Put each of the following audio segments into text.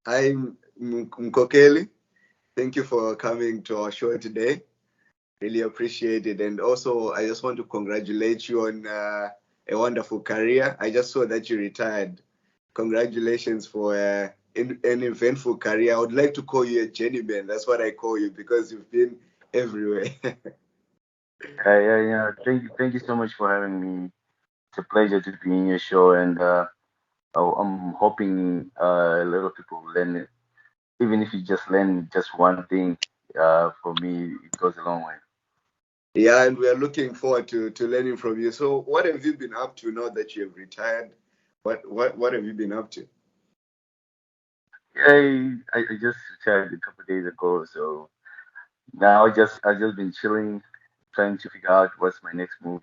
I'm Mkhokheli. Thank you for coming to our show today. Really appreciate it. And also, I just want to congratulate you on a wonderful career. I just saw that you retired. Congratulations for an eventful career. I would like to call you a journeyman. That's what I call you because you've been everywhere. Yeah. Thank you so much for having me. It's a pleasure to be in your show, and I'm hoping a lot of people learn it. Even if you just learn just one thing, for me, it goes a long way. Yeah, and we are looking forward to learning from you. So, what have you been up to now that you have retired? What have you been up to? Yeah, I just retired a couple of days ago, so now I just been chilling, trying to figure out what's my next move.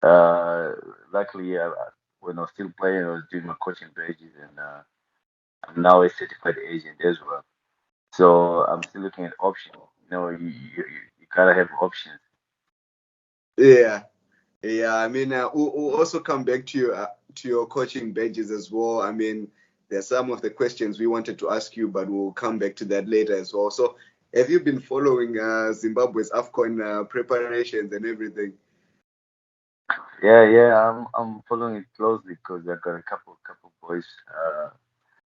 Uh, Luckily, when I was still playing, I was doing my coaching pages, and I'm now a certified agent as well. So I'm still looking at options. You gotta have options. Yeah. Yeah, I mean, we'll also come back to your coaching badges as well. I mean, there's some of the questions we wanted to ask you, but we'll come back to that later as well. So, have you been following Zimbabwe's AFCON preparations and everything? Yeah. I'm following it closely because I've got a couple boys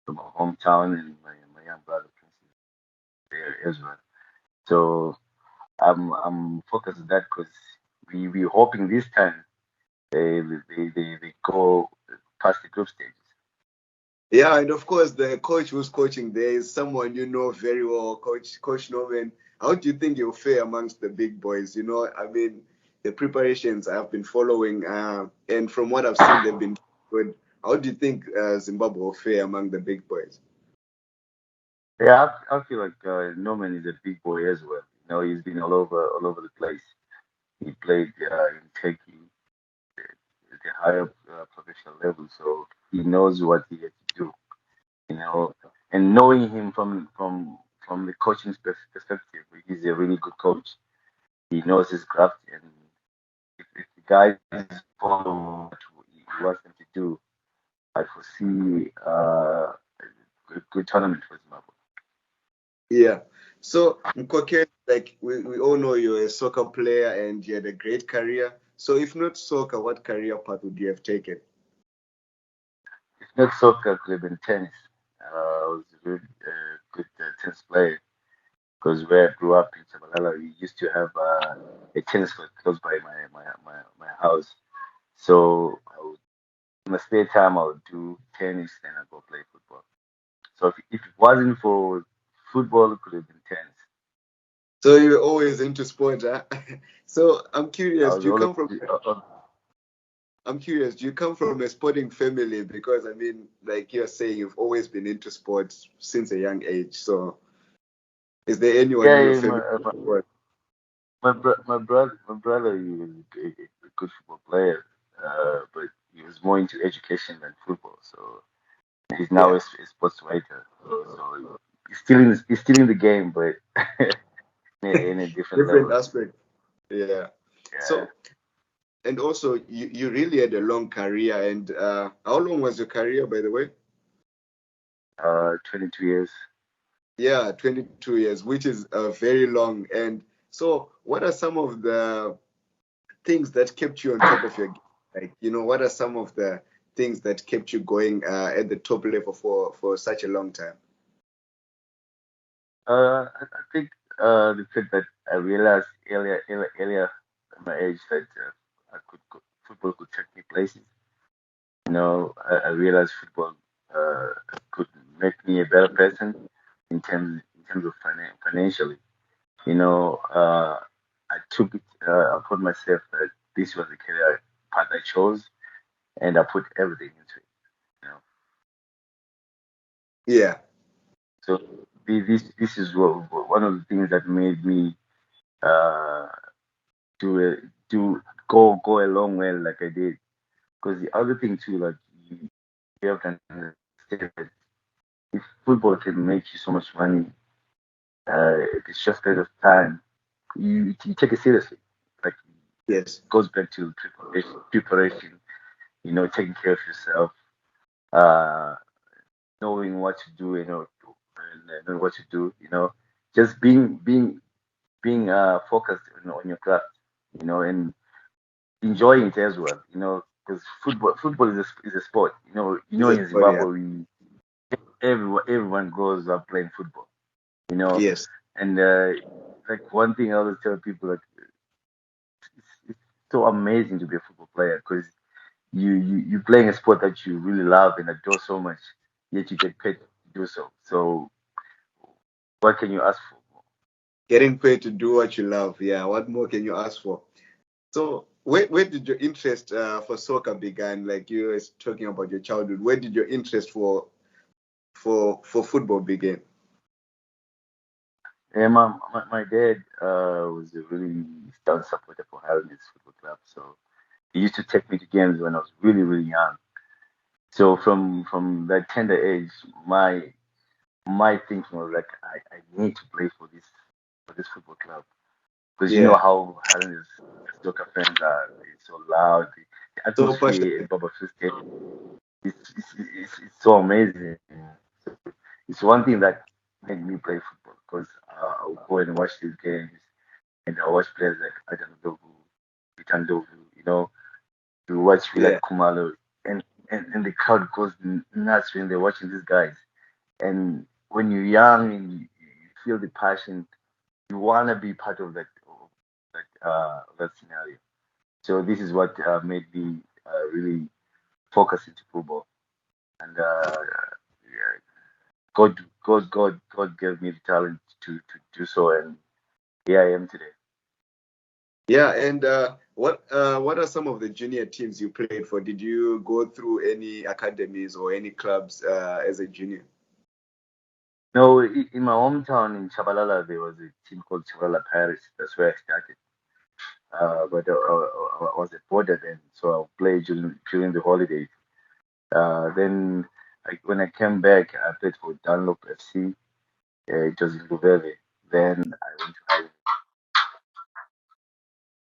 from my hometown, and my young brother Prince is there as well. So I'm focused on that because we're hoping this time they go past the group stages. Yeah, and of course, the coach who's coaching there is someone you know very well, Coach Norman. How do you think you'll fare amongst the big boys? I mean, the preparations I've been following, and from what I've seen, they've been good. How do you think Zimbabwe will fare among the big boys? Yeah, I feel like Norman is a big boy as well. He's been all over the place. He played in Turkey at a higher professional level, so he knows what he has to do. You know, and knowing him from the coaching perspective, he's a really good coach. He knows his craft, and if the guys follow what he wants them to do, I foresee a good tournament for Zimbabwe. Yeah. So, Mkhokeli, like we all know you're a soccer player and you had a great career. So, if not soccer, what career path would you have taken? It's not soccer, club and tennis. I was a very good tennis player because where I grew up in Sabalala, we used to have a tennis court close by my house. So in my spare time, I would do tennis, then I go play football. So if it wasn't for football, it could have been tennis. So, you're always into sport, huh? So, I was always I'm curious, do you come from a sporting family? Because I mean, like you're saying, you've always been into sports since a young age. So, is there anyone in your yeah. family? My brother, he was a good football player, but he was more into education than football. So he's now Yeah, a sports writer. So he's still in the game, but in a different different level. aspect. Yeah. Yeah, So, and also, you really had a long career. And how long was your career, by the way? 22 years. Yeah, 22 years, which is very long. And so, what are some of the things that kept you on top of your game? Like, what are some of the things that kept you going at the top level for such a long time? I think the fact that I realized earlier at my age that football could take me places. I realized football uh, could make me a better person in terms of financially. I took it upon myself that this was the career path I chose, and I put everything into it. You know, Yeah. so this is one of the things that made me uh, do do go a long way like I did. Because the other thing too, like you have to understand that if football can make you so much money, if it's just period of time, you take it seriously. Like Yes. it goes back to preparation, taking care of yourself. Uh, knowing what to do, knowing what to do, just being focused on your craft, and enjoying it as well, because football is a sport, Is it in for yeah? Zimbabwe everyone grows up playing football, you know, Yes. and like one thing I always tell people, like it's so amazing to be a football player because you playing a sport that you really love and adore so much, yet you get paid to do so. So what can you ask for? Getting paid to do what you love. Yeah. What more can you ask for? So where did your interest for soccer begin? Like you were talking about your childhood. Where did your interest for football begin? Yeah, my dad was a really staunch supporter for Highlanders Football Club, so he used to take me to games when I was really really young. So from that tender age, my thinking was like I need to play for this football club because you know Yeah. how Highlanders soccer fans are. It's so loud. The So atmosphere passionate. at Baba Stadium it's so amazing. So it's one thing that made me play football because I'll go and watch these games and I watch players like Adam Dogu, Vitan Dogu, to watch Yeah. like Kumalo, and the crowd goes nuts when they're watching these guys. And when you're young and you feel the passion, you wanna be part of that scenario. So this is what made me really focus into football. And yeah, God gave me the talent to do so, and here I am today. Yeah. And what are some of the junior teams you played for? Did you go through any academies or any clubs as a junior? No, in my hometown in Chabalala, there was a team called Chabalala Pirates. That's where I started. But I was a boarder then, so I played during the holidays. Then when I came back, I played for Dunlop FC. It was in Lubele. Then I went to Highland.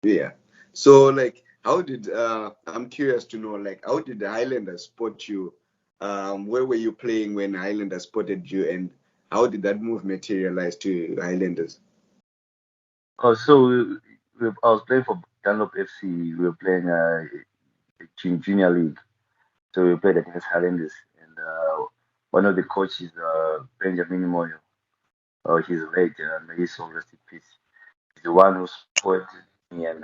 Yeah. So like how did I'm curious to know like how did the Highlanders spot you? Where were you playing when Highlanders spotted you and how did that move materialize to Highlanders? Oh, so I was playing for Dunlop FC. We were playing junior league. So we played against Highlanders. And one of the coaches, Benjamin Moyo, he's late, may his soul rest in peace. He's the one who supported me and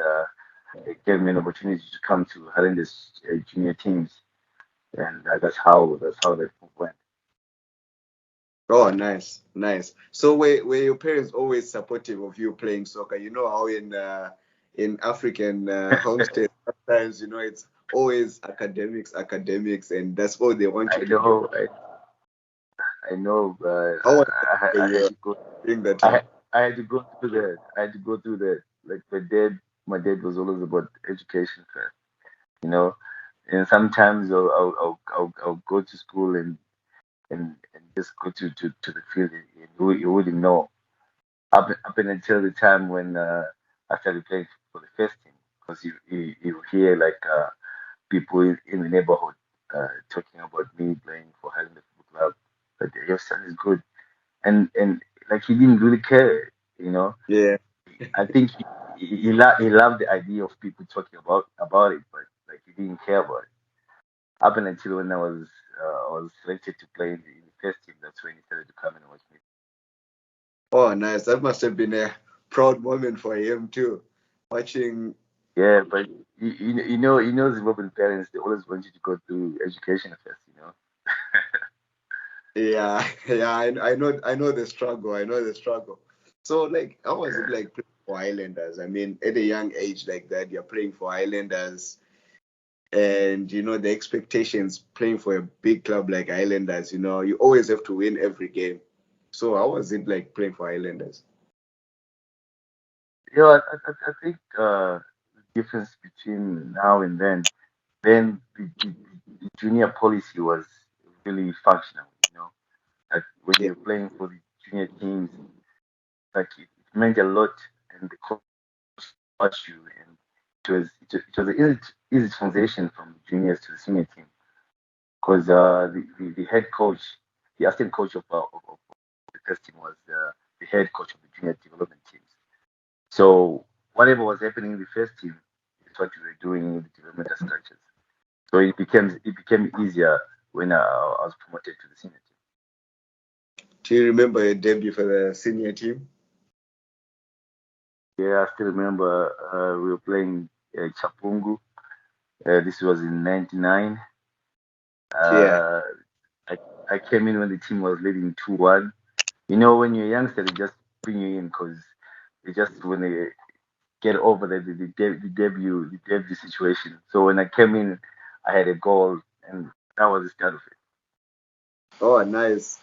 gave me an opportunity to come to Highlanders junior teams. And that's how that move went. Oh, nice, nice. So were your parents always supportive of you playing soccer? You know how in African homesteads sometimes it's always academics, and that's all they want you I to do. know, I know, but How was that I when you had were to go. during that I time? had, I had to go through that. I had to go through that. Like my dad was always about education first, you know. And sometimes I'll go to school and just go to the field and you wouldn't know up until the time when I started playing for the first team because you hear like people in the neighborhood talking about me playing for Highland Football Club, but your son is good, and like he didn't really care, you know. Yeah. I think he loved the idea of people talking about it, but like he didn't care about it. Up until when I was selected to play in the first team, that's when he started to come and watch me. Oh, nice. That must have been a proud moment for him too, watching. Yeah, but Zimbabwean parents, they always want you to go through education first. Yeah, yeah. I know the struggle. I know the struggle. So, like, how was it Yeah. like playing for Highlanders? I mean, at a young age like that, you're playing for Highlanders, and the expectations playing for a big club like Highlanders. You always have to win every game. So, how was it like playing for Highlanders? I think the difference between now and then the junior policy was really functional. Like when Yeah. you're playing for the junior teams, like it meant a lot, and the coach taught you, and it was an easy transition from the juniors to the senior team because the head coach the assistant coach of the first team was the head coach of the junior development teams. So whatever was happening in the first team is what we were doing in the developmental structures. So it became easier when I was promoted to the senior team. Do you remember your debut for the senior team? Yeah, I still remember we were playing Chapungu. This was in '99. Yeah. Uh, I, I came in when the team was leading 2-1. You know, when you're a youngster, they just bring you in because they just when they get over the debut situation. So when I came in, I had a goal, and that was the start of it. Oh, nice.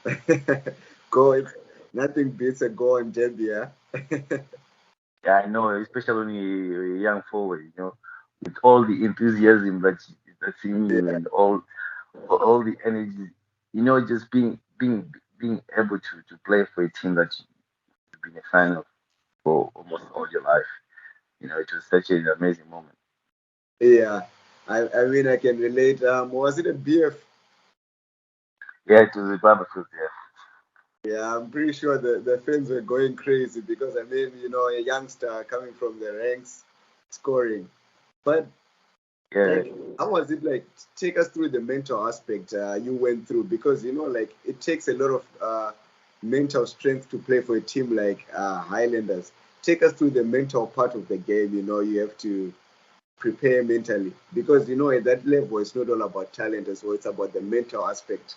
Go. Nothing beats a goal in debut. Yeah? Yeah, I know, especially when you're a young forward, with all the enthusiasm that's in you and all the energy, just being able to play for a team that you've been a fan of for almost all your life. It was such an amazing moment. Yeah. I mean, I can relate. Was it a BF? Yeah, it was a barbecue. Yeah, I'm pretty sure the fans were going crazy because I mean, a youngster coming from the ranks scoring. But Yeah, like, how was it like? Take us through the mental aspect you went through because like it takes a lot of mental strength to play for a team like Highlanders. Take us through the mental part of the game. You have to prepare mentally because at that level it's not all about talent as well. It's about the mental aspect.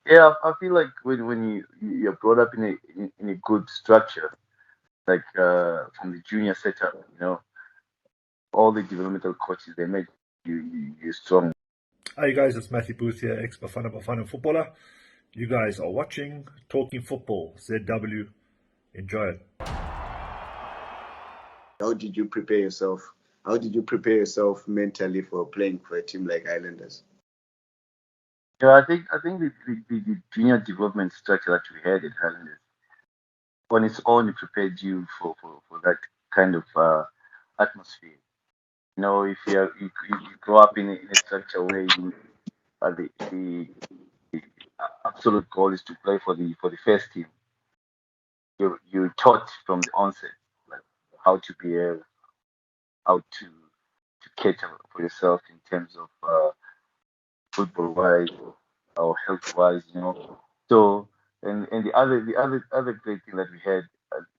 yeah. I feel like when you're brought up in a good structure, like from the junior setup, all the developmental coaches they make you strong. Hi guys, it's Matthew Booth here, ex Bafana footballer. You guys are watching Talking Football, ZW. Enjoy it. How did you prepare yourself? How did you prepare yourself mentally for playing for a team like Islanders? Yeah, I think the junior development structure that we had in Highlanders on its own it prepared you for that kind of atmosphere. If you grow up in a structure where the absolute goal is to play for the first team, you're taught from the onset like how to behave, how to cater for yourself in terms of football wise or health wise. So and the other great thing that we had,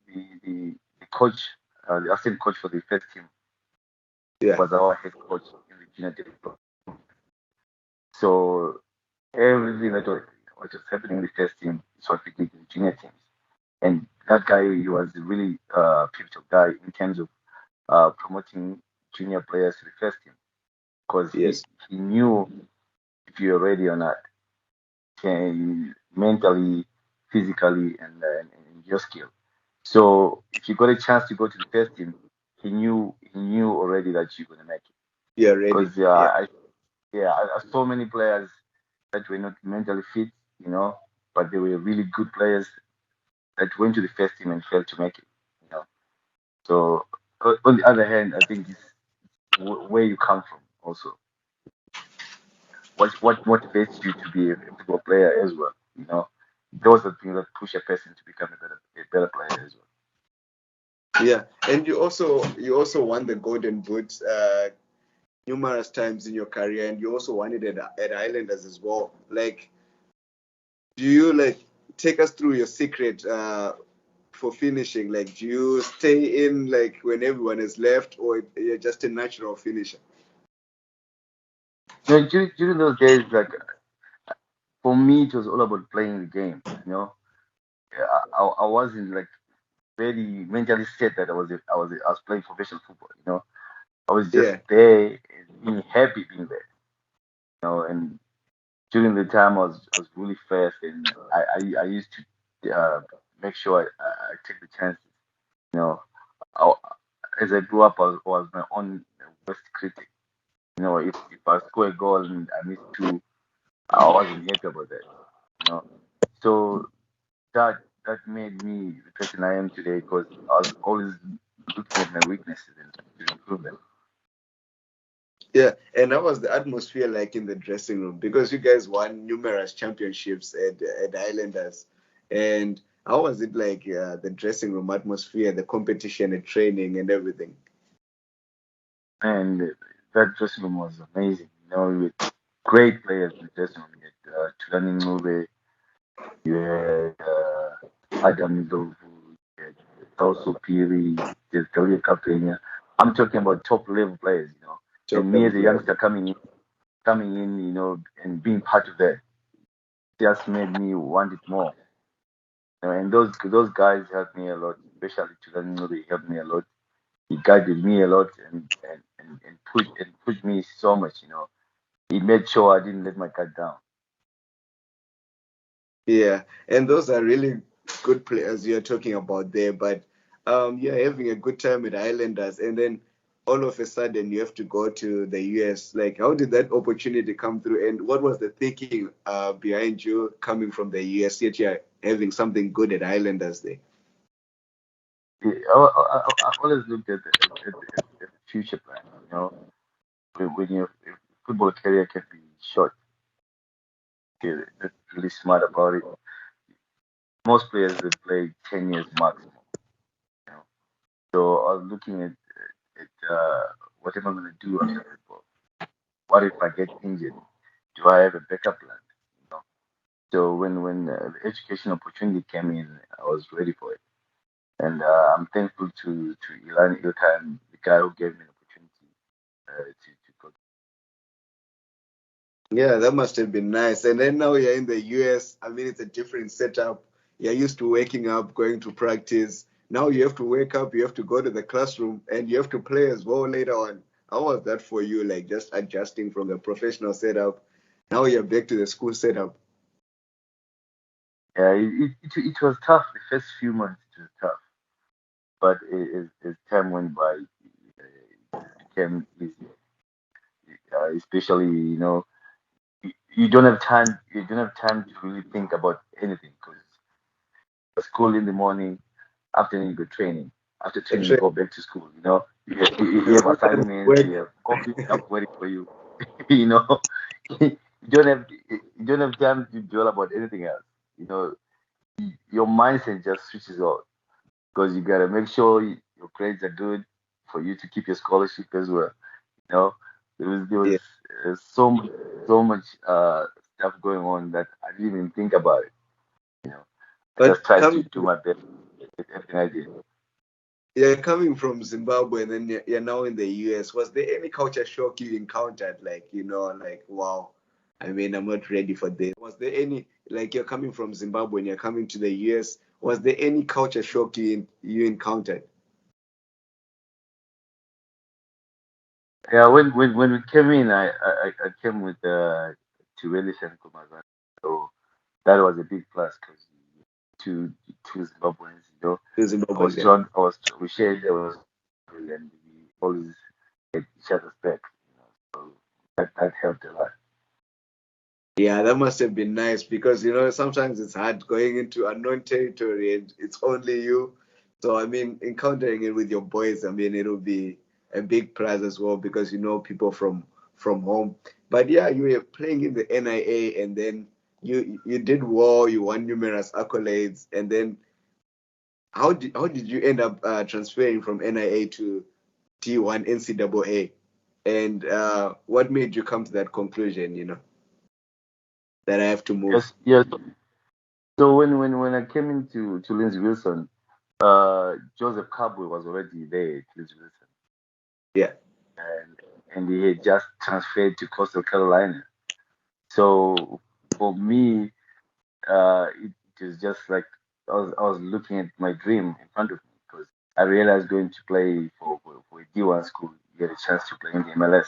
the coach, the assistant coach for the first team Yeah. was our head coach in the junior development. So everything that was happening in the first team is what we did in the junior teams. And that guy, he was a really pivotal guy in terms of promoting junior players to the first team because he, Yes. he knew if you're ready or not, mentally, physically, and your skill. So if you got a chance to go to the first team, he knew already that you're gonna make it. You're ready. Because Yeah. I saw many players that were not mentally fit, but they were really good players that went to the first team and failed to make it. You know. So on the other hand, I think it's where you come from also. What motivates you to be a football player as well. Those are things that push a person to become a better player as well. Yeah. And you also won the Golden Boot numerous times in your career, and you also won it at Islanders as well. Like, do you like take us through your secret for finishing? Like, do you stay in like when everyone is left, or you're just a natural finisher? During those days, like for me, it was all about playing the game. Yeah, I wasn't like very mentally set that I was playing professional football. I was just Yeah. there and being happy being there. And during the time I was really fast, and I used to make sure I take the chances. You know, I, as I grew up, I was my own worst critic. If I score a goal and I miss two, I wasn't happy about that. You know, so that made me the person I am today because I was always looking at my weaknesses and to improve them. Yeah, and how was the atmosphere like in the dressing room? Because you guys won numerous championships at Islanders, and how was it like the dressing room atmosphere, the competition, and training, and everything? And that dressing room was amazing. With great players in the dressing room. You had Tulani Ngube, you had Adam Ndlovu, you had also Piri, there's Galia Kapenya. I'm talking about top level players. Top And me level as a players. youngster coming in, and being part of that just made me want it more. And those guys helped me a lot, especially Tulani Ngube helped me a lot. He guided me a lot and pushed me so much. He made sure I didn't let my guard down. Yeah, and those are really good players you're talking about there. But you're having a good time with Islanders, and then all of a sudden you have to go to the US. Like, how did that opportunity come through, and what was the thinking behind you coming from the US, yet you're having something good at Islanders there? I always looked at the future plan. When your football career can be short, you're not really smart about it. Most players they play 10 years maximum. You know, so I was looking at what am I going to do after football? What if I get injured? Do I have a backup plan? You know, so when the education opportunity came in, I was ready for it. And I'm thankful to Ilan Ilkan, the guy who gave me an opportunity to go. Yeah, that must have been nice. And then now you're in the US. I mean, it's a different setup. You're used to waking up, going to practice. Now you have to wake up, you have to go to the classroom, and you have to play as well later on. How was that for you? Like just adjusting from the professional setup. Now you're back to the school setup. Yeah, it was tough. The first few months it was tough, but as time went by, it became easy. Especially, you don't have time. You don't have time to really think about anything because school in the morning, afternoon you go training. After The training, you train, go back to school. You have sometimes assignments. work. You have coffee cup waiting for you. you know, you don't have time to dwell about anything else. You know, your mindset just switches off because you gotta make sure your grades are good for you to keep your scholarship as well. You know, there was Yeah. so much stuff going on that I didn't even think about it. You know, I But just tried to coming do my best with everything I did. Yeah, coming from Zimbabwe and then you're now in the US, was there any culture shock you encountered? Like, like, wow, I mean, I'm not ready for this. Was there any, like, you're coming from Zimbabwe and you're coming to the US, was there any culture shock you encountered? Yeah, when we came in, I came with Thierry and Kumazan. So that was a big plus because two Zimbabweans. To I Zimbabweans, was yeah. drawn. We shared. There was and we always had each other's back. So that helped a lot. Yeah, that must have been nice because sometimes it's hard going into unknown territory and it's only you. So I mean, encountering it with your boys, I mean, it'll be a big prize as well because you know people from home. But yeah, you were playing in the NIA and then you did well, you won numerous accolades, and then how did you end up transferring from NIA to T1 NCAA? And what made you come to that conclusion? That I have to move. Yes, yes. So when I came into Lindsey Wilson, Joseph Kabwe was already there at Lindsey Wilson, Yeah. and he had just transferred to Coastal Carolina. So for me, it was just like I was looking at my dream in front of me because I realized going to play for a D1 school, you get a chance to play in the MLS.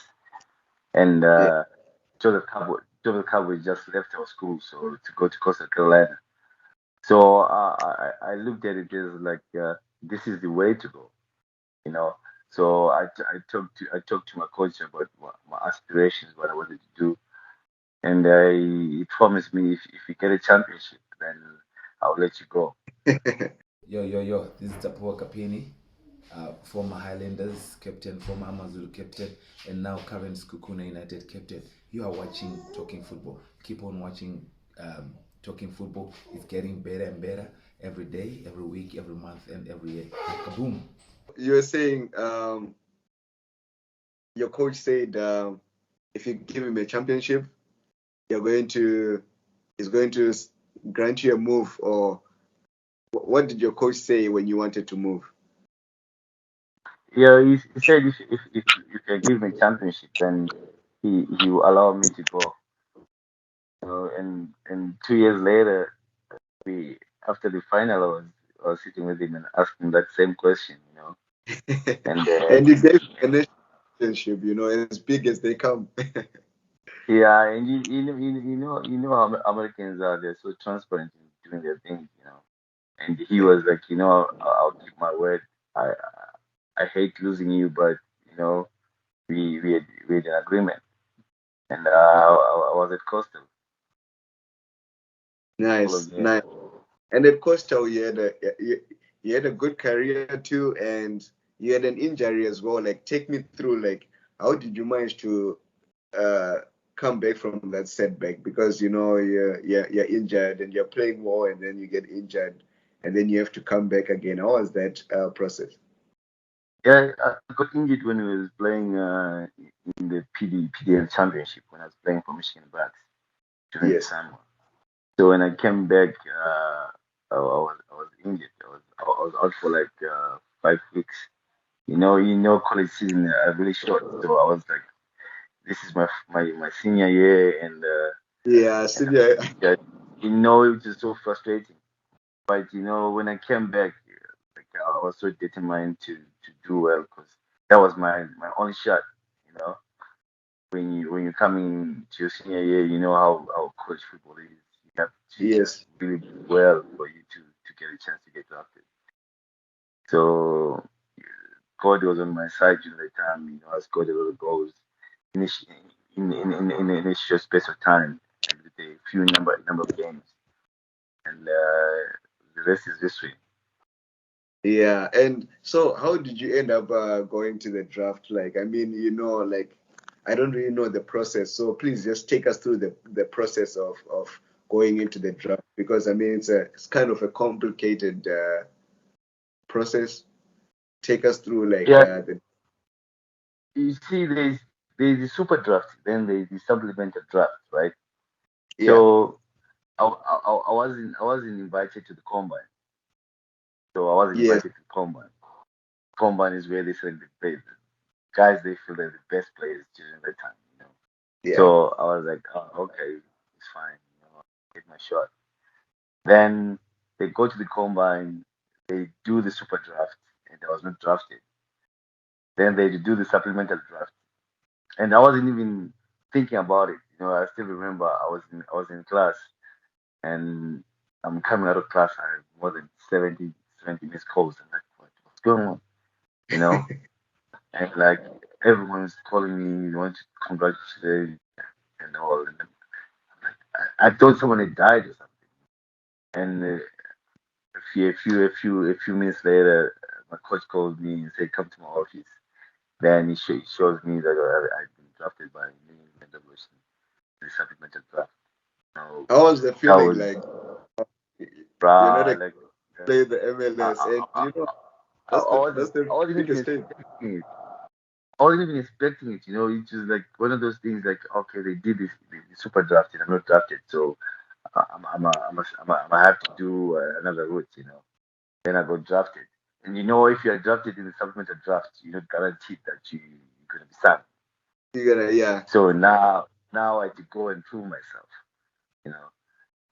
And Yeah. Joseph Cowboy just left our school, so to go to Coastal Carolina. So I looked at it as like this is the way to go, you know. So I talked to my coach about my aspirations, what I wanted to do, and he promised me if we get a championship, then I'll let you go. Yo, yo, yo, this is Tapua Kapini. former Highlanders captain, former Amazulu captain, and now current Skukuna United captain. You are watching Talking Football. Keep on watching Talking Football. It's getting better and better every day, every week, every month, and every year. Kaboom! You were saying your coach said if you give him a championship, he's going to grant you a move, or what did your coach say when you wanted to move? Yeah, he said if you can give me championship, then he will allow me to go. And 2 years later, we after the final, I was sitting with him and asking that same question, and And you gave him a national championship, as big as they come. yeah, and you know how Americans are. They're so transparent in doing their things, And he was like, I'll keep my word. I I hate losing you, but you know, we had an agreement, and I was at Coastal all of Nice, year. nice. And at Coastal, you had a good career too, and you had an injury as well. Like, take me through, like, how did you manage to uh, come back from that setback? Because you're injured and you're playing well, and then you get injured, and then you have to come back again. How was that process? Yeah, I got injured when we was playing in the PDL Championship when I was playing for Michigan Bucks during the Yes. summer. So when I came back, I was injured. I was out for like 5 weeks. College season are really short. So I was like, this is my senior year, Yeah, and senior. it was just so frustrating. But when I came back, like I was so determined to do well because that was my only shot. You know, when you're coming to your senior year, you know how college football is. You have to Yes. really do well for you to get a chance to get drafted. So God was on my side during the time. I scored a lot of goals in a, sh- in a short space of time and with a few number of games, and the rest is history. Yeah. And so, how did you end up going to the draft? Like, I mean, like, I don't really know the process. So please just take us through the process of going into the draft, because I mean, it's kind of a complicated process. Take us through like Yeah, the you see, there's the super draft, then there's the supplemental draft, right? yeah. So I wasn't invited to the combine. So I wasn't Yes. invited to the combine. Combine is where they select the players, guys they feel they're the best players during that time. Yeah. So I was like, oh, okay, it's fine, I'll get my shot. Then they go to the combine, they do the super draft, and I was not drafted. Then they do the supplemental draft, and I wasn't even thinking about it. I still remember I was in class, and I'm coming out of class. I have more than 70 missed calls. I'm like, what's going on? You know, and like everyone's calling me, want to congratulate and all. And I thought someone had died or something. And a few minutes later, my coach called me and said, "Come to my office." Then he shows me that I've been drafted by me and the supplemental draft. So How was the that feeling was, like? You're not bruh, a like, play the I, MLS, and I, I, that's I the wasn't that's the I wasn't even biggest thing. expecting it. I wasn't even expecting it. It's just like one of those things. Like, okay, they did this, the super drafted. I'm not drafted, so I'm a have to do another route. Then I got drafted, and if you're drafted in the supplemental draft, you're not guaranteed that you're gonna be signed. You're gonna, yeah, So now I had to go and prove myself. You know,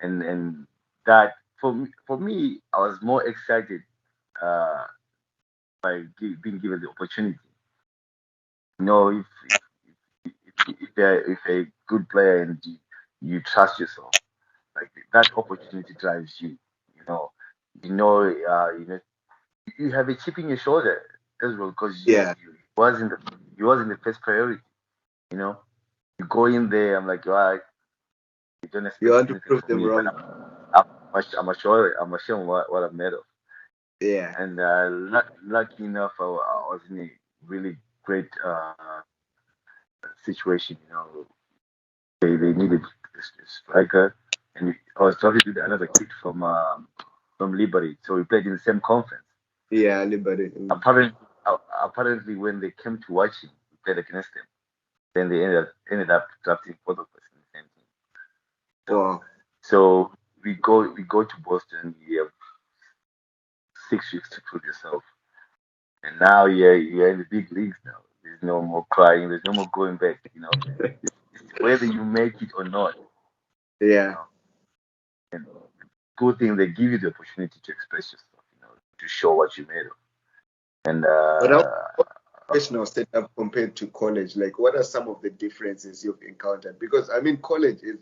and that for me, I was more excited uh, by being given the opportunity. If a good player and you trust yourself, like that opportunity drives you. You know, you have a chip in your shoulder as well because yeah. you wasn't the first priority. You know, you go in there. I'm like, all right, you don't You expect want to anything prove from them me, but wrong. I'm sure what I'm made of. Yeah. And lucky enough, I was in a really great situation. They needed a striker, and I was talking to another kid from Liberty, so we played in the same conference. Yeah, Liberty. Apparently, when they came to watch him, we played against them. Then they ended up drafting both of us in the same team. Wow. So we go to Boston. You have 6 weeks to prove yourself, and now you're in the big leagues now. There's no more crying. There's no more going back. It's whether you make it or not. You Yeah. know, and good thing they give you the opportunity to express yourself. To show what you made of. And But how professional setup compared to college? Like, what are some of the differences you've encountered? Because I mean, college is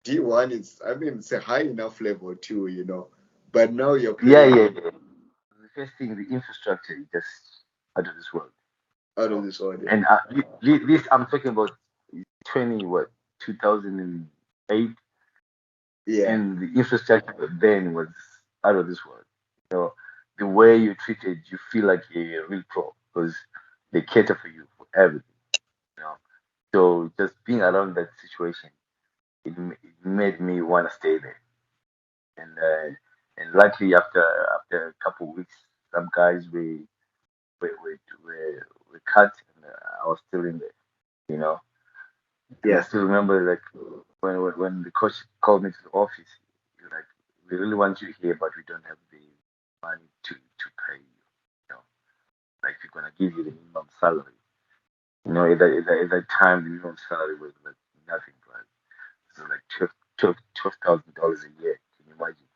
D1. It's a high enough level too. But now you're yeah, yeah, playing yeah. The first thing, the infrastructure is just out of this world. out of this order. And this I'm talking about 20 what 2008, Yeah. and the infrastructure then was out of this world. You know, the way you're treated, you feel like you're a real pro because they cater for you for everything. You know, so just being around that situation, it made me want to stay there. And luckily after a couple of weeks, some guys were cut, and I was still in there. You know, and I Yeah. still remember like when the coach called me to the office, he was like, "We really want you here, but we don't have the money to pay you. You know, like we're gonna give you the minimum salary. At that time the minimum salary was like nothing, right? It was like $12,000 a year. Can you imagine?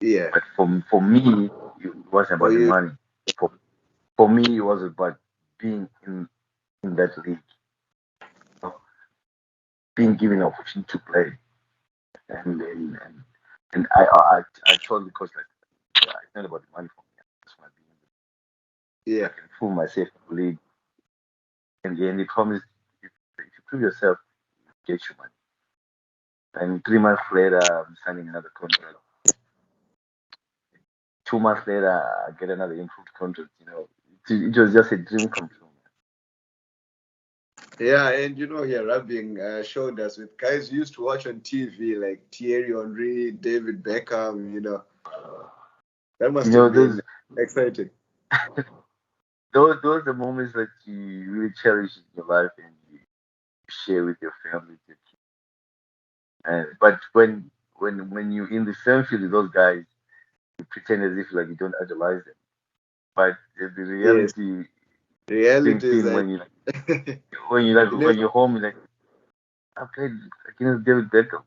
Yeah. But for me, it wasn't For about the you, money. For for me, it was about being in that league, you know, being given an opportunity to play. And I told the coach like, yeah, it's not about the money for me. I just want to be in the yeah. I can prove myself in the league. And then he promised, if you prove yourself, you get your money. And 3 months later, I'm signing another contract. 2 months later, I get another improved contract. It was just a dream come true. Yeah, and here I've been showed us with guys you used to watch on TV like Thierry Henry, David Beckham. That You must know, have those been exciting. those are the moments that you really cherish in your life and you share with your family, with your kids. But when you're in the same field with those guys, you pretend as if like you don't idolize them. But the Yes. reality sinks Reality is in that when you know when you're home, you're like, I played against David Beckham.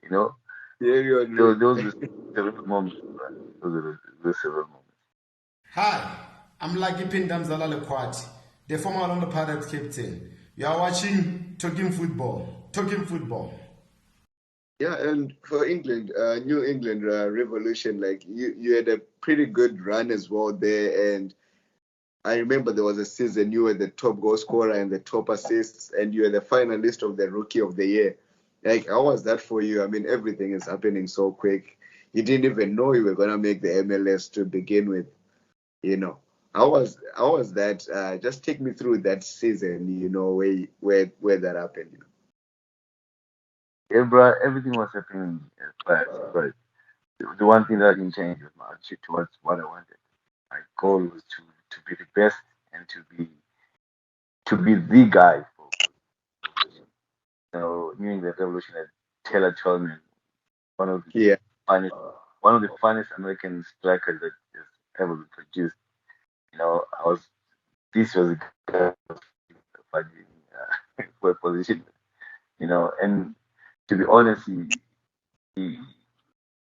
You know, Thierry Henry. those are several moments. Right? Those are the several moments. Hi, I'm Lucky Pindamzala Lekwati, the former Orlando Pirates captain. You are watching Talking Football. Talking Football. Yeah, and for England, New England Revolution, like you had a pretty good run as well there. And I remember there was a season you were the top goal scorer and the top assists, and you were the finalist of the Rookie of the Year. Like, how was that for you? I mean, everything is happening so quick. You didn't even know you were gonna make the MLS to begin with. You know, how was that? Just take me through that season. Where that happened. Yeah, bro, everything was happening fast, but the one thing that didn't change was my attitude towards what I wanted. My goal was to be the best and to be the guy for Revolution. New England Revolution had Taylor Twellman, one of the Yeah. finest, one of the finest American strikers that has ever been produced. I was this was a guy fighting for a position. And to be honest, he, he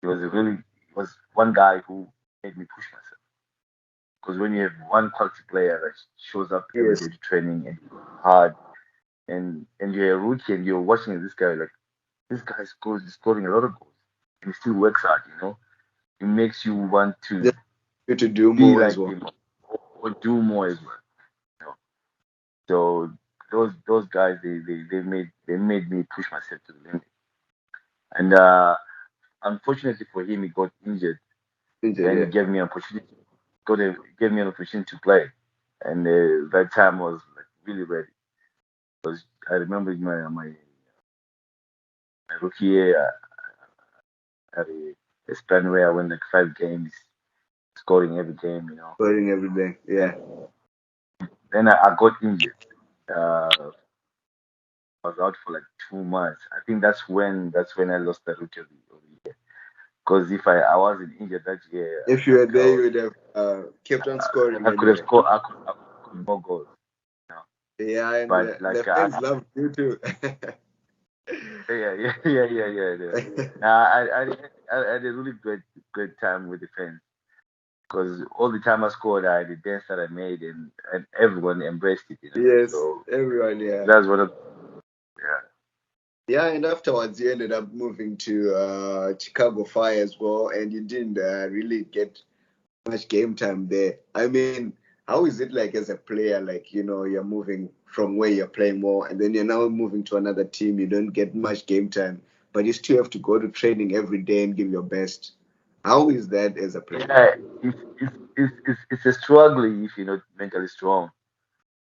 was was one guy who made me push myself. Because when you have one quality player that shows up every Yes. day to training and hard, and you're a rookie and you're watching this guy like this guy is scoring a lot of goals and he still works hard. It makes you want to Just you to do be more as like well. him or do more as well. You know? So those guys they made me push myself to the limit. And unfortunately for him, he got injured Injured, Then he yeah. gave me an opportunity. Gave me an opportunity to play, and that time I was like really ready. Because I remember my rookie year, I had a span where I won like 5 games, scoring every game. Scoring every day. Yeah. Then I got injured. I was out for like 2 months. I think that's when I lost the rookie of the year. Because if I wasn't injured that year, If I you were think there, you would have kept on scoring I could have anyway. scored. I could score more goals. You know? Yeah, and But the like fans love you too. yeah. I had a really great time with the fans because all the time I scored, I had the dance that I made, and everyone embraced it. Yes, So everyone, yeah. that's what. Yeah. Yeah, and afterwards you ended up moving to Chicago Fire as well, and you didn't really get much game time there. I mean, how is it like as a player? Like, you're moving from where you're playing more, and then you're now moving to another team. You don't get much game time, but you still have to go to training every day and give your best. How is that as a player? Yeah, it's a struggle if you're not mentally strong.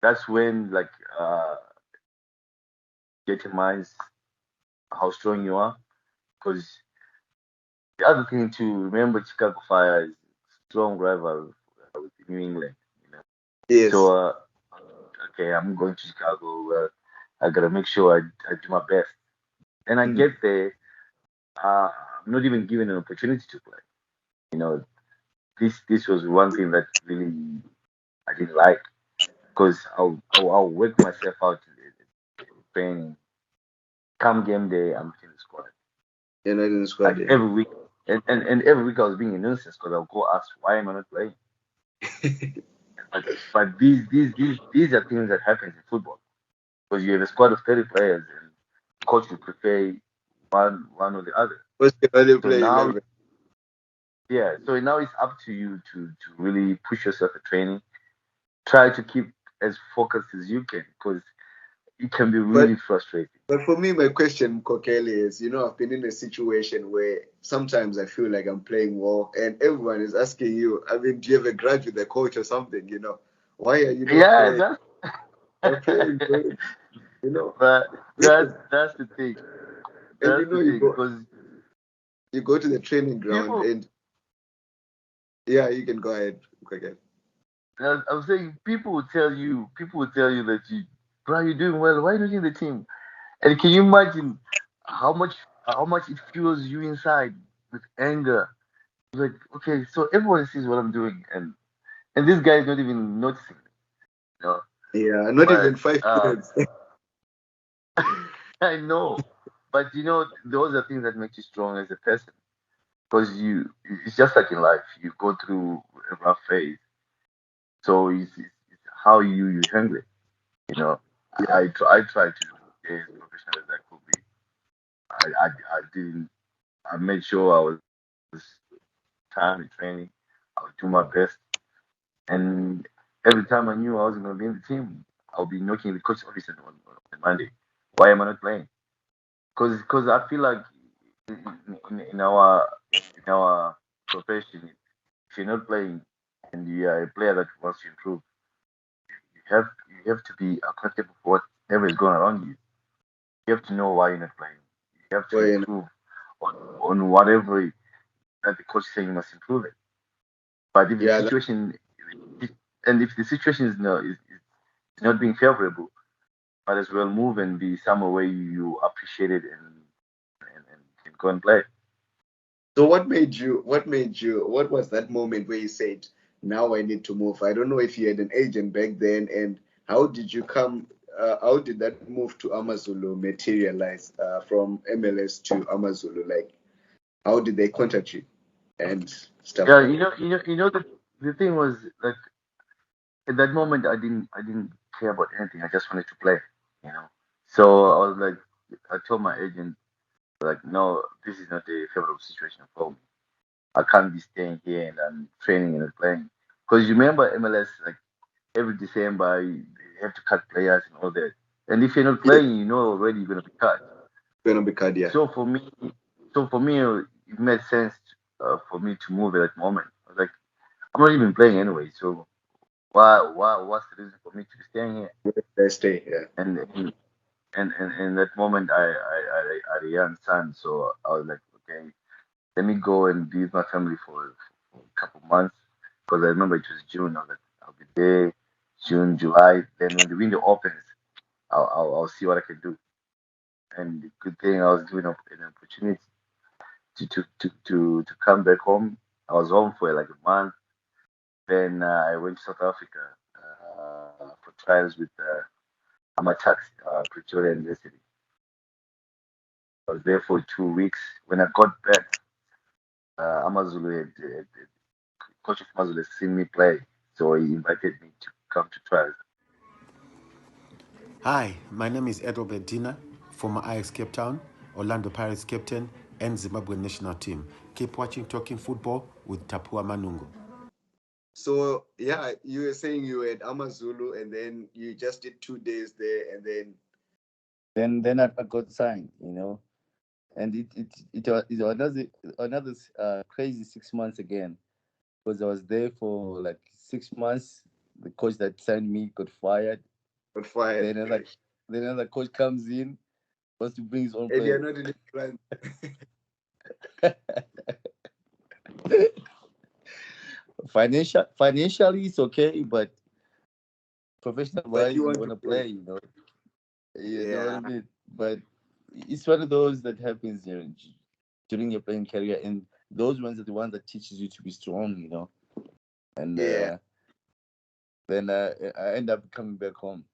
That's when like determines how strong you are. Because the other thing to remember, Chicago Fire is strong rival with New England. Yes. So okay, I'm going to Chicago. I gotta make sure I do my best. And I Mm. get there, I'm not even given an opportunity to play. You know, this was one thing that really I didn't like because I'll work myself out in training. Come game day, I'm in the squad. You're not in the squad, Like yeah. every week, and every week I was being a nuisance because I'll go ask why am I not playing. But these are things that happen in football because you have a squad of 30 players and coach will prefer one or the other. First, you only So play now 11. yeah, so now it's up to you to really push yourself at training. Try to keep as focused as you can because it can be But really frustrating. But for me, my question, Mkhokeli, is I've been in a situation where sometimes I feel like I'm playing well, and everyone is asking you, I mean, do you have a grudge with the coach or something? Why are you not Yeah, playing? You're playing good, but This is, that's the thing. and That's the you thing go because you go to the training ground, people. and yeah, you can go ahead, Mkhokeli. I'm saying people will tell you that bro, you're doing well. Why are you in the team? And can you imagine how much how much it fuels you inside with anger? Like, okay, so everyone sees what I'm doing, and this guy is not even noticing, you know. Yeah, not But even 5 minutes. I know, but those are things that make you strong as a person. Because it's just like in life, you go through a rough phase. So it's how you handle it. You know, Yeah, I try to be as professional as I could be. I didn't. I made sure I was time in training. I would do my best, and every time I knew I wasn't going to be in the team, I'll be knocking the coach office on Monday. Why am I not playing? Because I feel like in our profession, if you're not playing and you are a player that wants to improve, you have to be accountable for whatever is going around you. You have to know why you're not playing. You have to well, improve on whatever that the coach is saying you must improve it. But if the yeah, situation if, and if the situation is not being favorable, might as well move and be somewhere where you appreciate it and can go and play. So what was that moment where you said, now I need to move? I don't know if you had an agent back then, and how did that move to Amazulu materialize from MLS to Amazulu? Like, how did they contact you and stuff Yeah, like that? the thing was like at that moment I didn't care about anything. I just wanted to play, you know. So I was like, I told my agent like, no, this is not a favorable situation for me. I can't be staying here and I'm training and playing. Because you remember MLS, like every December, they have to cut players and all that. And if you're not Yes, playing, you know already you're going to be cut. gonna be Kadia. So for me, so for me, it made sense. for me to move at that moment. I was like, I'm not even playing anyway, so what's the reason for me to be staying here? Let's stay. Yeah. And in that moment, I had a young son, so I was like, okay, let me go and be with my family for a couple months, because I remember it was June. I was like, I'll be there June, July. Then when the window opens, I'll see what I can do. And the good thing, I was given an opportunity to come back home. I was home for like a month. Then I went to South Africa for trials with Amatax, Pretoria University. I was there for 2 weeks. When I got back, Amazulu coach of Amazulu had seen me play, so he invited me to come to trials. Hi, my name is Edward Bedina, former Ajax Cape Town, Orlando Pirates captain, and Zimbabwe national team. Keep watching Talking Football with Tapua Manungo. So yeah, you were saying you were at Amazulu, and then you just did 2 days there, and then I got signed, and it was another crazy 6 months again, because I was there for like 6 months. The coach that signed me got fired. got fired. Then another coach comes in, wants to bring his own And you're players. not in the plan. Financially, it's okay, but professional But wise, you you want want to to play. play, You know what I Yeah. mean? But it's one of those that happens, during your playing career, and those ones are the ones that teaches you to be strong, And Yeah. then I end up coming back home.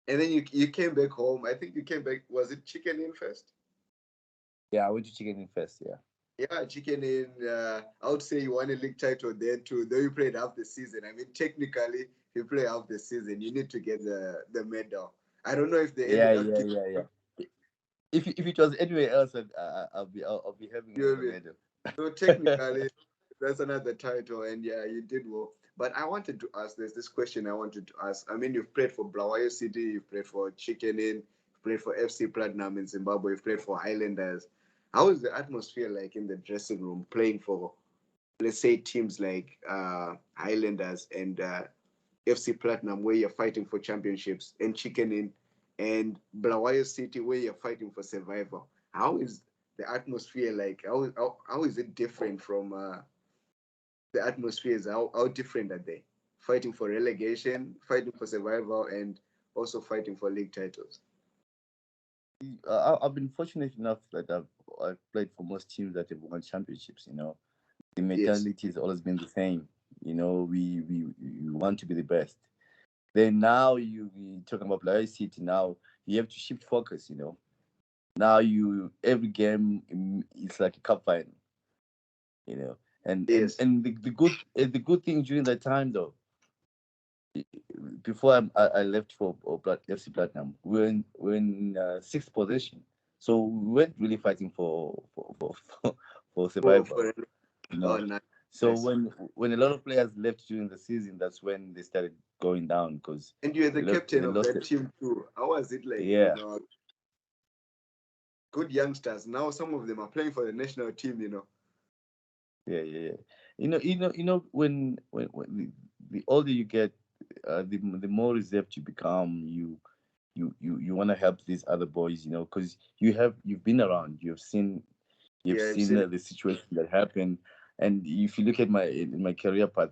And then you came back home. I think you came back. Was it Chicken Inn first? Yeah, I went to Chicken Inn first. Yeah. Yeah, Chicken Inn. I would say you won a league title there too. Though you played half the season. I mean, technically, if you play half the season, you need to get the medal. I don't know if they Yeah, ended up yeah, giving yeah, yeah. If it was anywhere else, I'll be having you a another bit. medal. So technically, that's another title, and yeah, you did well. But I wanted to ask. There's this question I wanted to ask. I mean, you've played for Blawayo City, you've played for Chicken Inn, you've played for FC Platinum in Zimbabwe, you've played for Highlanders. How is the atmosphere like in the dressing room playing for, let's say, teams like Highlanders and FC Platinum, where you're fighting for championships, and Chicken Inn and Blawayo City, where you're fighting for survival? How is the atmosphere like? How is it different from the atmospheres? How different are they? Fighting for relegation, fighting for survival, and also fighting for league titles. I've been fortunate enough that I've played for most teams that have won championships. The Yes. mentality has always been the same. We want to be the best. Then now you talking about Blair City. Now you have to shift focus. Now every game, it's like a cup final. And and Yes. and the good thing during that time, though, before I left for FC Platinum, we're in sixth position, so we weren't really fighting for For survival. for You oh, know, nice. so Nice. when a lot of players left during the season, that's when they started going down, because And you're the captain they of lost that it. team too. How was it like? Yeah, Good youngsters. Now some of them are playing for the national team. yeah. When the older you get, the more reserved you become. You want to help these other boys, because you've been around, you've Yeah, I've seen seen it. the situation that happened. And if you look at my career path,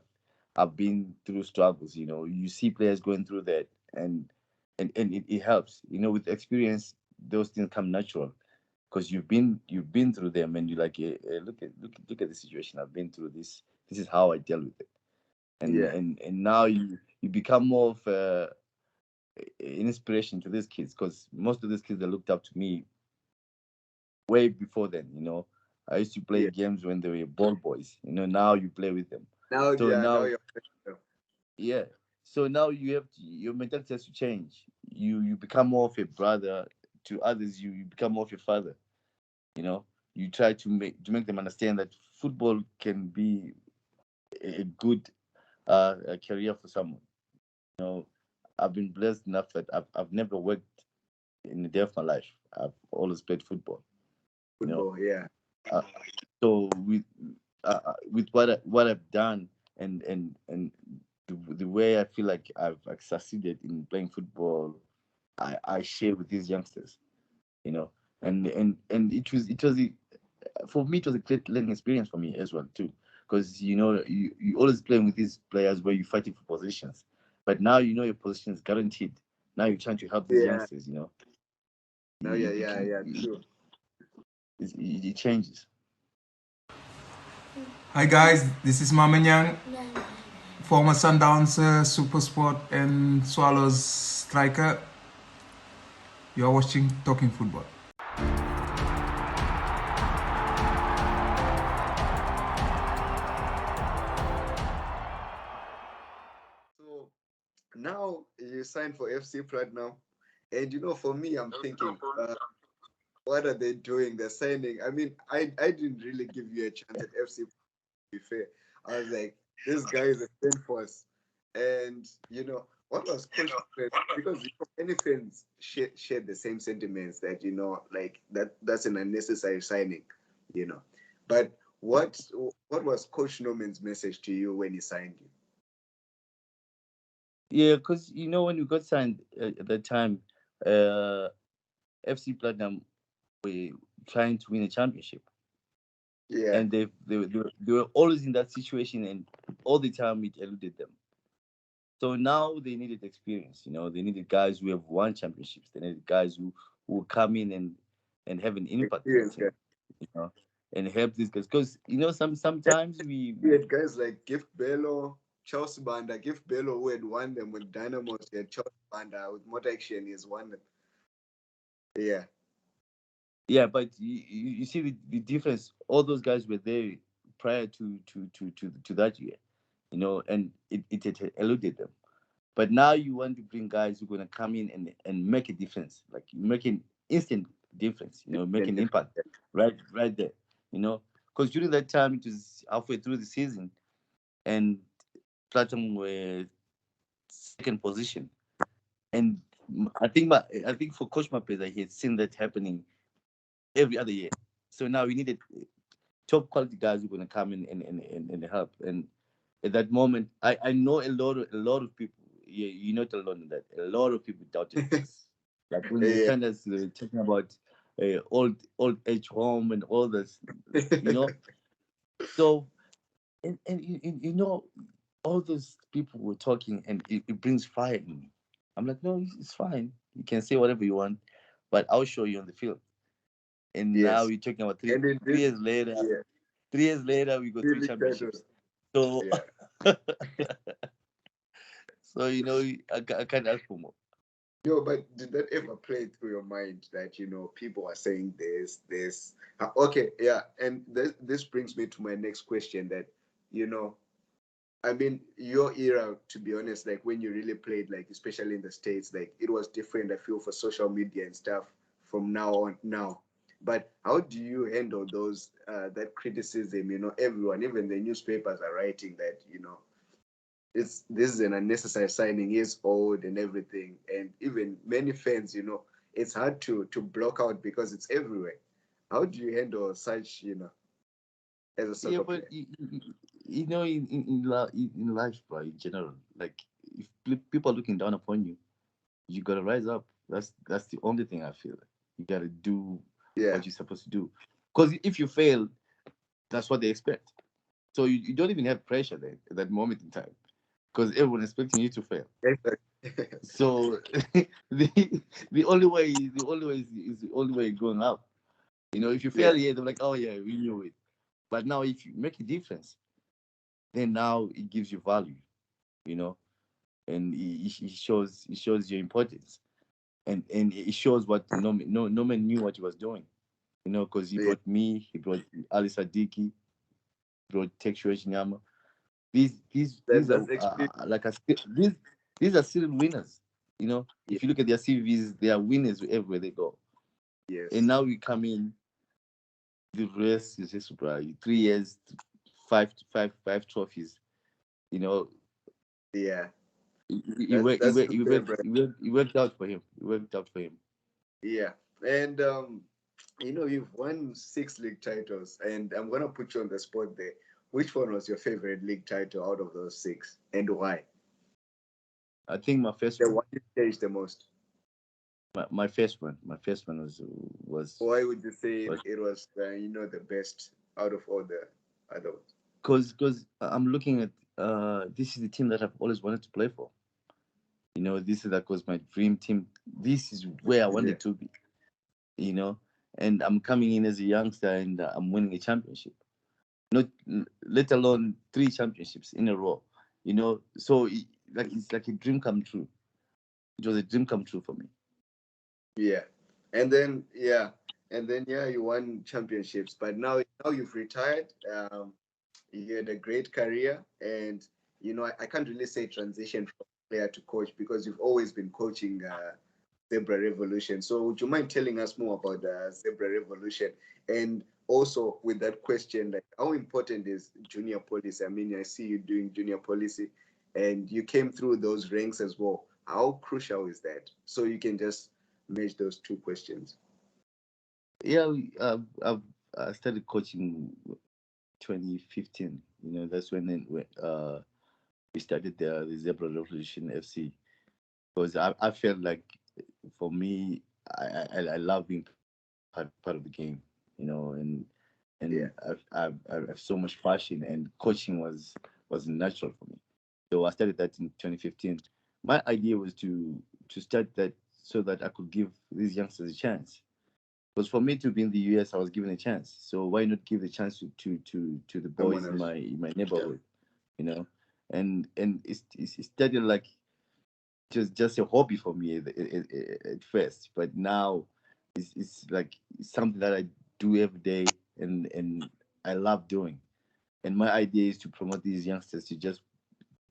I've been through struggles. You see players going through that, and it helps. With experience, those things come natural, because you've been through them, and you're like, look at the situation I've been through. This is how I deal with it. and Yeah. and and now you become more of an inspiration to these kids, because most of these kids that looked up to me way before then. I used to play Yeah. games when they were ball boys. Now you play with them. Now, So yeah, now now, you're. yeah. So now your mentality has to change. You become more of a brother to others. You become more of a father. You try to make them understand that football can be a good a career for someone. I've been blessed enough that I've never worked in a day of my life. I've always played football. You know, Football. Yeah. uh, so with what I've done and the way I feel like I've succeeded in playing football, I share with these youngsters, you know, and it was for me, it was a great learning experience for me as well too, because you always playing with these players where you're fighting for positions, but now your position is guaranteed. Now you're trying to help these Yeah. youngsters. No, yeah, true. It changes. Hi guys, this is Mama Nyang, former Sundowns Super Sport and Swallows striker. You are watching Talking Football. So now you signed for FC Platinum, and for me, I'm thinking, what are they doing? They're signing. I mean, I didn't really give you a chance at FC. To be fair, I was like, this guy is a fan force, and what was Coach because many fans share the same sentiments that like that's an unnecessary signing, you know. But what was Coach Norman's message to you when he signed you? Yeah, because when we got signed at that time, FC Platinum were trying to win a championship, Yeah, and they were always in that situation, and all the time it eluded them. So now they needed experience. They needed guys who have won championships. They needed guys who come in and have an impact in the experience, team, guys. you know, and help these guys. Because sometimes We had guys like Gift Bello, Charles Banda, Gift Bello who had won them with Dynamos. He had Charles Banda with Motor Action. He's won them. Yeah, yeah, but you see the difference. All those guys were there prior to that year, and it had eluded them. But now you want to bring guys who are gonna come in and make a difference, like making instant difference, make and an impact right there, Because during that time it was halfway through the season, and Platinum were second position, and I think for Coach Mapeza, he had seen that happening every other year. So now we needed top quality guys who are gonna come in and help. And at that moment, I know a lot of people. Yeah, you're not alone in that. A lot of people doubted us. Like when the yeah, standards were talking about old age home and all this, you know. So and all those people were talking, and it brings fire in me. I'm like, no, it's fine. You can say whatever you want, but I'll show you on the field. And now yes, we're talking about and it three did. years later. Yeah, 3 years later, we got three really titles. championships. So, Yeah. so I can't ask for more. Yo, but did that ever play through your mind that people are saying this? Okay, yeah, and this brings me to my next question. That you know, I mean, your era, to be honest, like when you really played, like especially in the States, like it was different. I feel for social media and stuff from now on now. But how do you handle those that criticism? Everyone, even the newspapers are writing that this is an unnecessary signing. He's old and everything, and even many fans, it's hard to block out because it's everywhere. How do you handle such, as a Yeah, soccer but player? in life, bro, in general, like if people are looking down upon you, you gotta rise up. That's the only thing I feel. You gotta do Yeah, what you're supposed to do. Because if you fail, that's what they expect. So you don't even have pressure there at that moment in time, because everyone expecting you to fail. exactly. So the the only way is the only way going up. If you Yeah, fail here, they're like, oh yeah, we knew it. But now if you make a difference, then now it gives you value, you know, and it shows your importance, and it shows what no man knew what he was doing, because he yeah. brought me, he brought Ali Sadiki, he brought Textual Nyama. These are That's experience. these are still winners. Yeah, If you look at their CVs, they are winners everywhere they go. And yes, now we come in, the rest is just surprise. 3 years, five trophies. You know, yeah. it That's worked. It that's worked. It super worked. impressive. It worked out for him. It worked out for him. Yeah, and you've won 6 league titles, and I'm gonna put you on the spot there. which one was your favorite league title out of those 6, and why? I think my first The one, one you changed the most. my first one was Why would you say was it was the best out of all the other ones? because I'm looking at this is the team that I've always wanted to play for. This is that was my dream team. This is where I wanted to be. And I'm coming in as a youngster and I'm winning a championship. Not let alone 3 championships in a row. So it's like a dream come true. It was a dream come true for me. Yeah. And then you won championships, but now you've retired. You had a great career, and I can't really say transition from player to coach because you've always been coaching Zebra Revolution. So would you mind telling us more about the Zebra Revolution? And also with that question, like how important is junior policy? I mean, I see you doing junior policy and you came through those ranks as well. How crucial is that? So you can just match those 2 questions. Yeah, I've started coaching 2015. That's when we started the Zebra Revolution FC, because I felt like for me I love being part of the game, and I've so much passion, and coaching was natural for me. So I started that in 2015. My idea was to start that so that I could give these youngsters a chance. Because for me to be in the US, I was given a chance. So why not give the chance to the boys in my neighborhood, And it started like just a hobby for me at first, but now it's like something that I do every day, and I love doing. And my idea is to promote these youngsters to just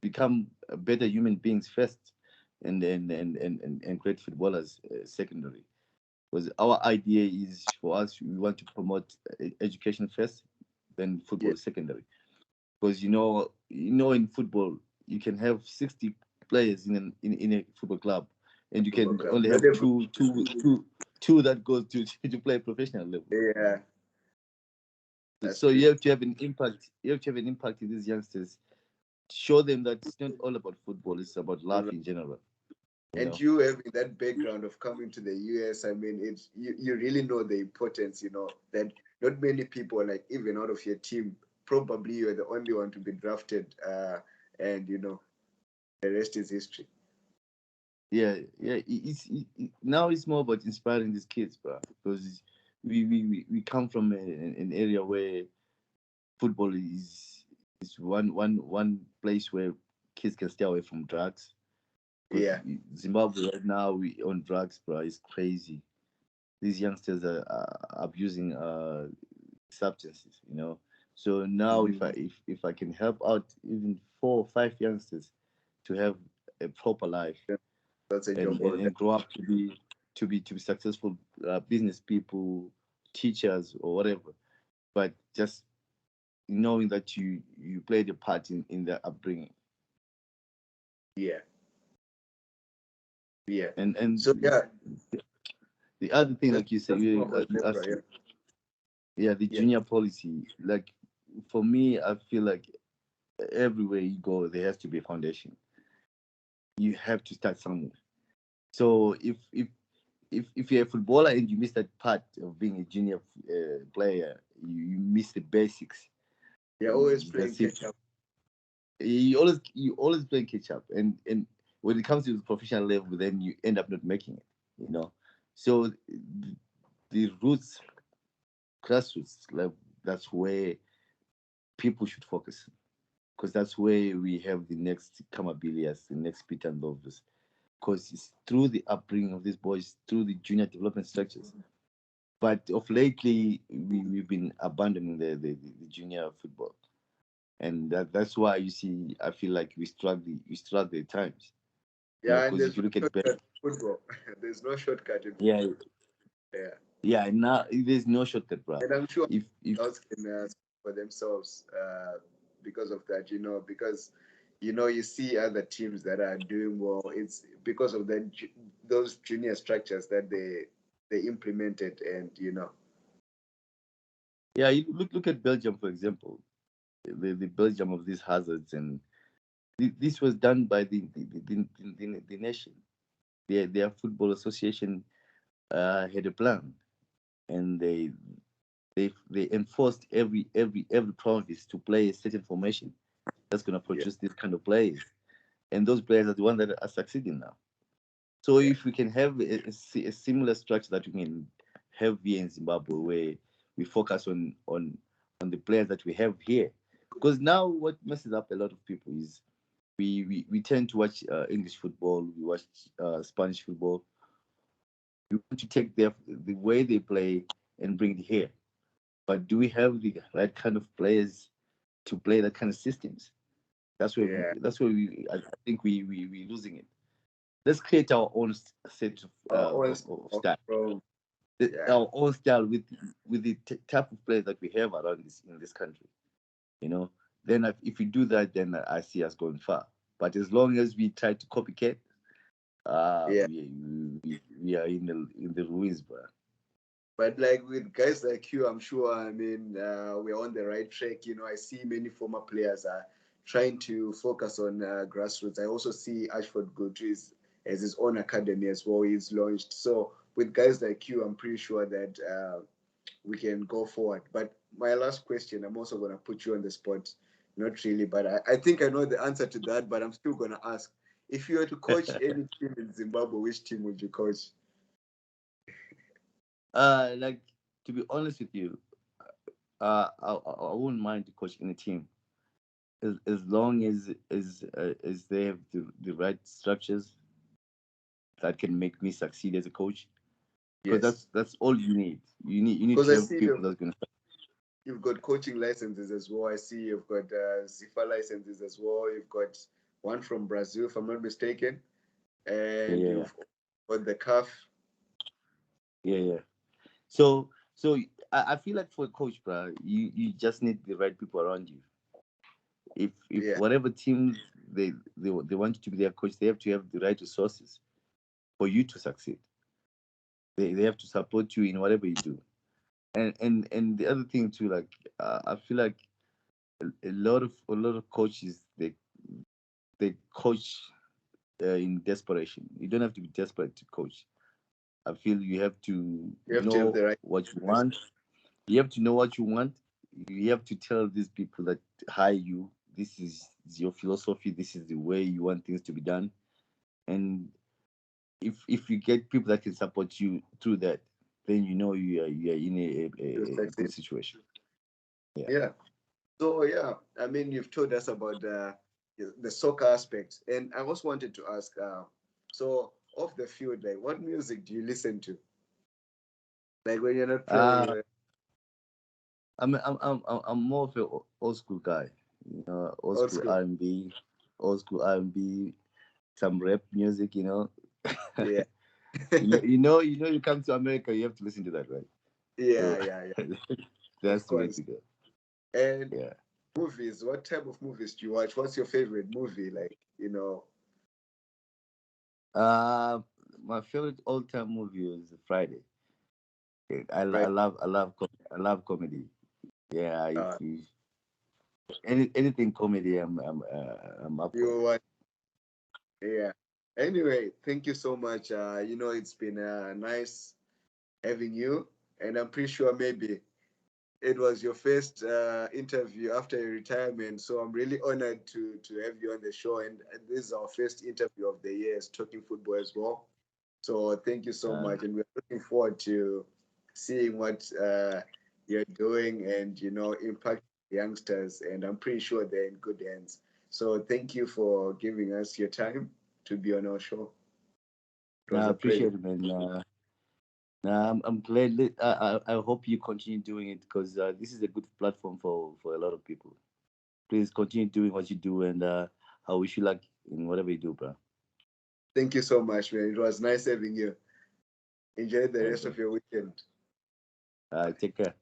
become better human beings first, and great footballers secondary. Because our idea is for us, we want to promote education first, then football secondary. Because in football you can have 60 players in a football club, and you can only have two that goes to play professional level. Yeah. So you have to have an impact. You have to have an impact in these youngsters. Show them that it's not all about football; it's about life in general. And you having that background of coming to the US, I mean, it's you really know the importance, that not many people, like even out of your team, probably you're the only one to be drafted, and the rest is history. Yeah. Now it's more about inspiring these kids, bro, because we come from an area where football is one place where kids can stay away from drugs. Yeah. Zimbabwe right now, we on drugs, bro. It's crazy. These youngsters are abusing substances, So now, if I can help out even 4 or 5 youngsters to have a proper life, that's a job, and grow up to be successful business people, teachers, or whatever, but just knowing that you played a part in their upbringing. Yeah. And so the other thing, like you said, you asked, the junior policy. Like for me, I feel like everywhere you go, there has to be a foundation. You have to start somewhere. So if you're a footballer and you miss that part of being a junior player, you miss the basics. You're always playing catch up. You always play catch up, and when it comes to the professional level, then you end up not making it. So the roots, grassroots level, that's where people should focus, because that's where we have the next Kamabilias, the next Peter Ndovas, because it's through the upbringing of these boys, through the junior development structures. But of lately, we've been abandoning the junior football, and that's why you see, I feel like we struggle at times. Yeah, and because if you look at football, there's no shortcut in football. Yeah, now there's no shortcut, bro. And I'm sure if girls can for themselves because of that, because you see other teams that are doing well. It's because of those junior structures that they implemented, and Yeah, you look at Belgium, for example. the Belgium of these hazards, and this was done by the nation. Their football association had a plan, and they enforced every province to play a certain formation that's going to produce this kind of players, and those players are the ones that are succeeding now. So if we can have a similar structure that we can have here in Zimbabwe, where we focus on the players that we have here, because now what messes up a lot of people is we tend to watch English football, we watch Spanish football. We want to take the way they play and bring it here. But do we have the right kind of players to play that kind of systems? That's where I think we losing it. Let's create our own set of style, our own style with the type of players that we have around in this country. You know, then if we do that, then I see us going far. But as long as we try to copycat, we are in the ruins, bro. But like with guys like you, I'm sure, I mean, we're on the right track. You know, I see many former players are trying to focus on grassroots. I also see Ashford Guthrie as his own academy as well. He's launched. So with guys like you, I'm pretty sure that we can go forward. But my last question, I'm also going to put you on the spot. Not really, but I think I know the answer to that, but I'm still going to ask. If you were to coach any team in Zimbabwe, which team would you coach? Like, to be honest with you, I wouldn't mind to coach any team as long as they have the right structures that can make me succeed as a coach. Because that's all you need. You need to have people that's gonna. You've got coaching licenses as well. I see you've got ZIFA licenses as well. You've got one from Brazil, if I'm not mistaken, and you've got the CAF. Yeah. So I feel like for a coach, bro, you just need the right people around you. If whatever team they want you to be their coach, they have to have the right resources for you to succeed. They have to support you in whatever you do. And the other thing too, like I feel like a lot of coaches they coach in desperation. You don't have to be desperate to coach. I feel you have to know what you want. You have to know what you want. You have to tell these people that hire you, this is your philosophy, this is the way you want things to be done. And if you get people that can support you through that, then you know you are in a good situation. Yeah. So I mean, you've told us about the soccer aspect, and I also wanted to ask. So off the field, like, what music do you listen to? Like when you're not playing. I'm more of an old school guy. You know, old school R&B, some rap music. You know. Yeah. you come to America, you have to listen to that, right? Yeah. That's the way to go. And movies, what type of movies do you watch? What's your favorite movie? Like, my favorite all-time movie is Friday. I love comedy. Yeah, anything comedy, I'm up for. Yeah. Anyway, thank you so much. It's been nice having you, and I'm pretty sure maybe it was your first interview after your retirement. So I'm really honored to have you on the show, and this is our first interview of the year as Talking Football as well. So thank you so much, and we're looking forward to seeing what you're doing and impact youngsters. And I'm pretty sure they're in good hands. So thank you for giving us your time to be on our show. I appreciate it, man. I'm glad. I hope you continue doing it because this is a good platform for a lot of people. Please continue doing what you do, and I wish you luck in whatever you do, bro. Thank you so much, man. It was nice having you. Enjoy the rest of your weekend. Take care.